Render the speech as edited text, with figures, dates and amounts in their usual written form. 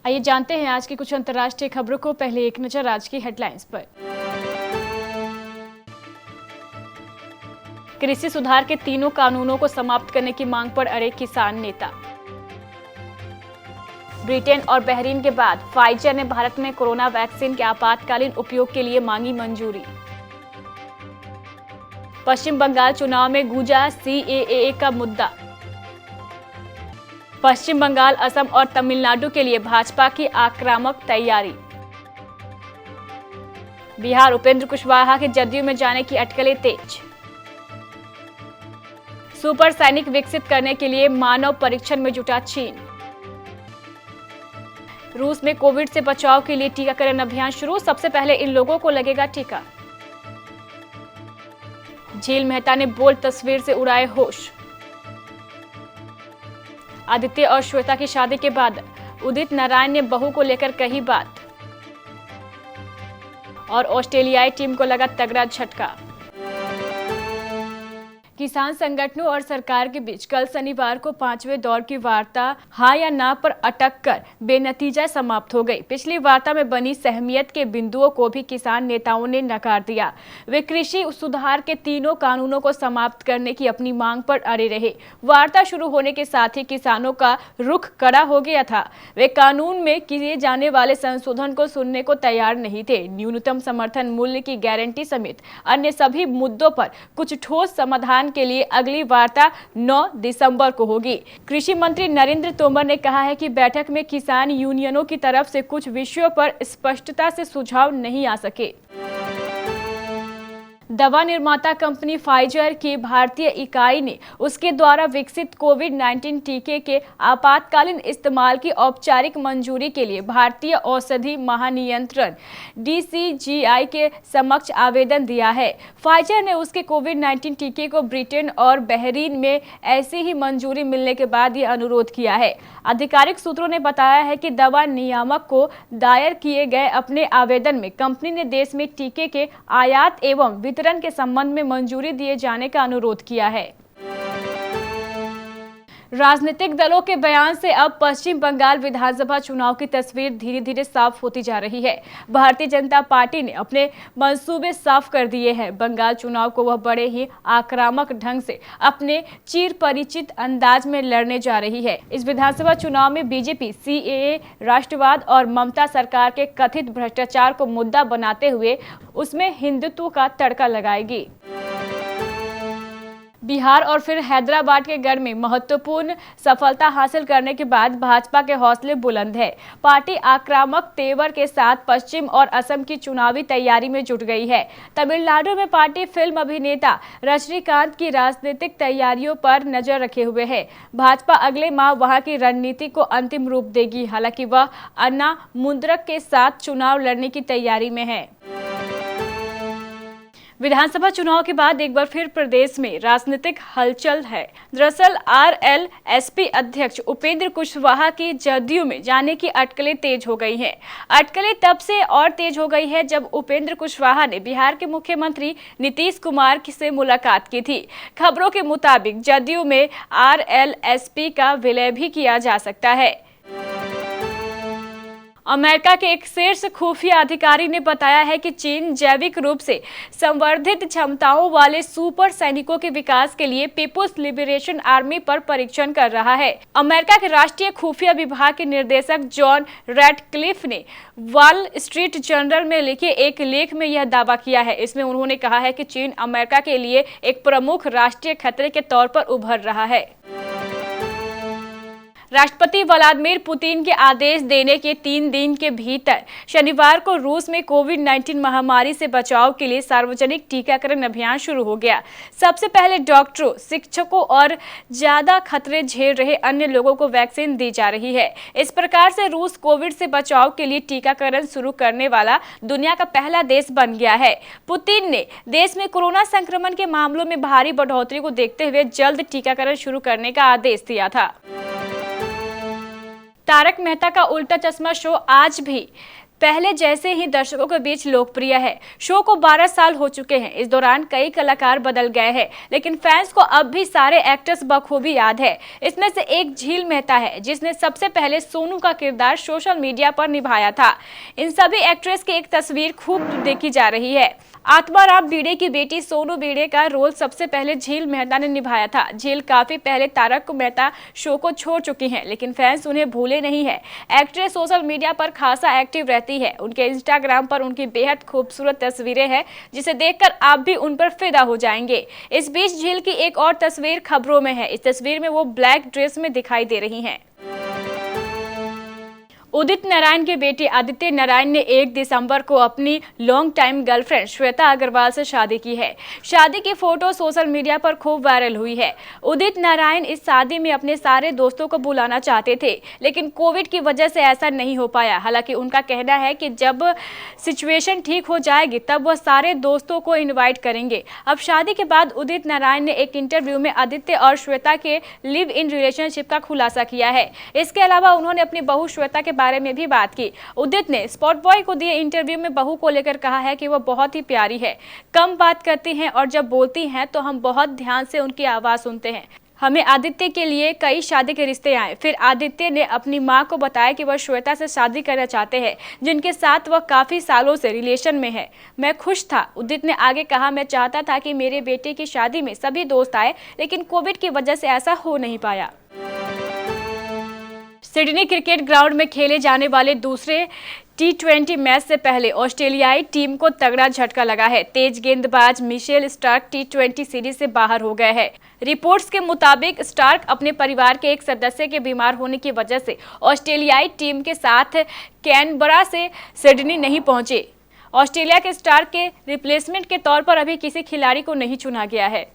आइए जानते हैं आज की कुछ अंतर्राष्ट्रीय खबरों को। पहले एक नजर आज की हेडलाइंस पर। कृषि सुधार के तीनों कानूनों को समाप्त करने की मांग पर अड़े किसान नेता। ब्रिटेन और बहरीन के बाद फाइजर ने भारत में कोरोना वैक्सीन के आपातकालीन उपयोग के लिए मांगी मंजूरी। पश्चिम बंगाल चुनाव में गूंजा CAA का मुद्दा। पश्चिम बंगाल, असम और तमिलनाडु के लिए भाजपा की आक्रामक तैयारी। बिहार, उपेंद्र कुशवाहा के जदयू में जाने की अटकलें तेज। सुपर सैनिक विकसित करने के लिए मानव परीक्षण में जुटा चीन। रूस में कोविड से बचाव के लिए टीकाकरण अभियान शुरू, सबसे पहले इन लोगों को लगेगा टीका। झील मेहता ने बोल्ड तस्वीर से उड़ाए होश। आदित्य और श्वेता की शादी के बाद उदित नारायण ने बहू को लेकर कही बात। और ऑस्ट्रेलियाई टीम को लगा तगड़ा झटका। किसान संगठनों और सरकार के बीच कल शनिवार को 5वें दौर की वार्ता हाँ या ना पर अटक कर बेनतीजा समाप्त हो गई। पिछली वार्ता में बनी सहमियत के बिंदुओं को भी किसान नेताओं ने नकार दिया। वे कृषि सुधार के तीनों कानूनों को समाप्त करने की अपनी मांग पर अड़े रहे। वार्ता शुरू होने के साथ ही किसानों का रुख कड़ा हो गया था। वे कानून में किए जाने वाले संशोधन को सुनने को तैयार नहीं थे। न्यूनतम समर्थन मूल्य की गारंटी समेत अन्य सभी मुद्दों पर कुछ ठोस समाधान के लिए अगली वार्ता 9 दिसंबर को होगी। कृषि मंत्री नरेंद्र तोमर ने कहा है कि बैठक में किसान यूनियनों की तरफ से कुछ विषयों पर स्पष्टता से सुझाव नहीं आ सके। दवा निर्माता कंपनी फाइजर की भारतीय इकाई ने उसके द्वारा विकसित कोविड-19 टीके के आपातकालीन इस्तेमाल की औपचारिक मंजूरी के लिए भारतीय औषधि महानियंत्रण DCGI के समक्ष आवेदन दिया है। फाइजर ने उसके कोविड-19 टीके को ब्रिटेन और बहरीन में ऐसी ही मंजूरी मिलने के बाद यह अनुरोध किया है। आधिकारिक सूत्रों ने बताया है कि दवा नियामक को दायर किए गए अपने आवेदन में कंपनी ने देश में टीके के आयात एवं वितरण के संबंध में मंजूरी दिए जाने का अनुरोध किया है। राजनीतिक दलों के बयान से अब पश्चिम बंगाल विधानसभा चुनाव की तस्वीर धीरे धीरे साफ होती जा रही है। भारतीय जनता पार्टी ने अपने मंसूबे साफ कर दिए हैं। बंगाल चुनाव को वह बड़े ही आक्रामक ढंग से अपने चिर परिचित अंदाज में लड़ने जा रही है। इस विधानसभा चुनाव में बीजेपी CAA, राष्ट्रवाद और ममता सरकार के कथित भ्रष्टाचार को मुद्दा बनाते हुए उसमें हिंदुत्व का तड़का लगाएगी। बिहार और फिर हैदराबाद के गढ़ में महत्वपूर्ण सफलता हासिल करने के बाद भाजपा के हौसले बुलंद है। पार्टी आक्रामक तेवर के साथ पश्चिम और असम की चुनावी तैयारी में जुट गई है। तमिलनाडु में पार्टी फिल्म अभिनेता रजनीकांत की राजनीतिक तैयारियों पर नजर रखे हुए है। भाजपा अगले माह वहां की रणनीति को अंतिम रूप देगी। हालांकि वह अन्ना मुंद्रक के साथ चुनाव लड़ने की तैयारी में है। विधानसभा चुनाव के बाद एक बार फिर प्रदेश में राजनीतिक हलचल है। दरअसल RLSP अध्यक्ष उपेंद्र कुशवाहा की जदयू में जाने की अटकलें तेज हो गई हैं। अटकलें तब से और तेज हो गई है जब उपेंद्र कुशवाहा ने बिहार के मुख्यमंत्री नीतीश कुमार से मुलाकात की थी। खबरों के मुताबिक जदयू में RLSP का विलय भी किया जा सकता है। अमेरिका के एक शीर्ष खुफिया अधिकारी ने बताया है कि चीन जैविक रूप से संवर्धित क्षमताओं वाले सुपर सैनिकों के विकास के लिए पीपुल्स लिबरेशन आर्मी पर परीक्षण कर रहा है। अमेरिका के राष्ट्रीय खुफिया विभाग के निर्देशक जॉन रैडक्लिफ ने वॉल स्ट्रीट जर्नल में लिखे एक लेख में यह दावा किया है। इसमें उन्होंने कहा है कि चीन अमेरिका के लिए एक प्रमुख राष्ट्रीय खतरे के तौर पर उभर रहा है। राष्ट्रपति व्लादिमीर पुतिन के आदेश देने के 3 दिन के भीतर शनिवार को रूस में कोविड-19 महामारी से बचाव के लिए सार्वजनिक टीकाकरण अभियान शुरू हो गया। सबसे पहले डॉक्टरों, शिक्षकों और ज्यादा खतरे झेल रहे अन्य लोगों को वैक्सीन दी जा रही है। इस प्रकार से रूस कोविड से बचाव के लिए टीकाकरण शुरू करने वाला दुनिया का पहला देश बन गया है। पुतिन ने देश में कोरोना संक्रमण के मामलों में भारी बढ़ोतरी को देखते हुए जल्द टीकाकरण शुरू करने का आदेश दिया था। तारक मेहता का उल्टा चश्मा शो आज भी पहले जैसे ही दर्शकों के बीच लोकप्रिय है। शो को 12 साल हो चुके हैं। इस दौरान कई कलाकार बदल गए हैं, लेकिन फैंस को अब भी सारे एक्टर्स बखूबी याद है। इसमें से एक झील मेहता है, जिसने सबसे पहले सोनू का किरदार सोशल मीडिया पर निभाया था। इन सभी एक्ट्रेस की एक तस्वीर खूब देखी जा रही है। आत्माराम भिड़े की बेटी सोनू भिड़े का रोल सबसे पहले झील मेहता ने निभाया था। झील काफी पहले तारक मेहता शो को छोड़ चुकी हैं, लेकिन फैंस उन्हें भूले नहीं है। एक्ट्रेस सोशल मीडिया पर खासा एक्टिव रहती है। उनके इंस्टाग्राम पर उनकी बेहद खूबसूरत तस्वीरें हैं, जिसे देखकर आप भी उन पर फिदा हो जाएंगे। इस बीच झील की एक और तस्वीर खबरों में है। इस तस्वीर में वो ब्लैक ड्रेस में दिखाई दे रही हैं। उदित नारायण के बेटे आदित्य नारायण ने 1 दिसंबर को अपनी long time girlfriend Shweta Agarwal से शादी की है। शादी की फोटो सोशल मीडिया पर खूब वायरल हुई है। उदित नारायण इस शादी में अपने सारे दोस्तों को बुलाना चाहते थे, लेकिन कोविड की वजह से ऐसा नहीं हो पाया। हालांकि उनका कहना है कि जब सिचुएशन ठीक हो जाएगी तब वह सारे दोस्तों को इन्वाइट करेंगे। अब शादी के बाद उदित नारायण ने एक इंटरव्यू में आदित्य और श्वेता के लिव इन रिलेशनशिप का खुलासा किया है। इसके अलावा उन्होंने अपनी बहू श्वेता के बारे में भी बात की। उदित ने स्पॉट बॉय को दिए इंटरव्यू में बहू को लेकर कहा है कि वह बहुत ही प्यारी है, कम बात करती हैं और जब बोलती हैं तो हम बहुत ध्यान से उनकी आवाज सुनते हैं। हमें आदित्य के लिए कई शादी के रिश्ते आए। फिर आदित्य ने अपनी मां को बताया कि वह श्वेता से शादी करना चाहते हैं, जिनके साथ वह काफी सालों से रिलेशन में है। मैं खुश था। उदित ने आगे कहा, मैं चाहता था कि मेरे बेटे की शादी में सभी दोस्त आए, लेकिन कोविड की वजह से ऐसा हो नहीं पाया। सिडनी क्रिकेट ग्राउंड में खेले जाने वाले दूसरे T20 मैच से पहले ऑस्ट्रेलियाई टीम को तगड़ा झटका लगा है। तेज गेंदबाज मिशेल स्टार्क T20 सीरीज से बाहर हो गए हैं। रिपोर्ट्स के मुताबिक स्टार्क अपने परिवार के एक सदस्य के बीमार होने की वजह से ऑस्ट्रेलियाई टीम के साथ कैनबरा से सिडनी नहीं पहुंचे। ऑस्ट्रेलिया के स्टार्क के रिप्लेसमेंट के तौर पर अभी किसी खिलाड़ी को नहीं चुना गया है।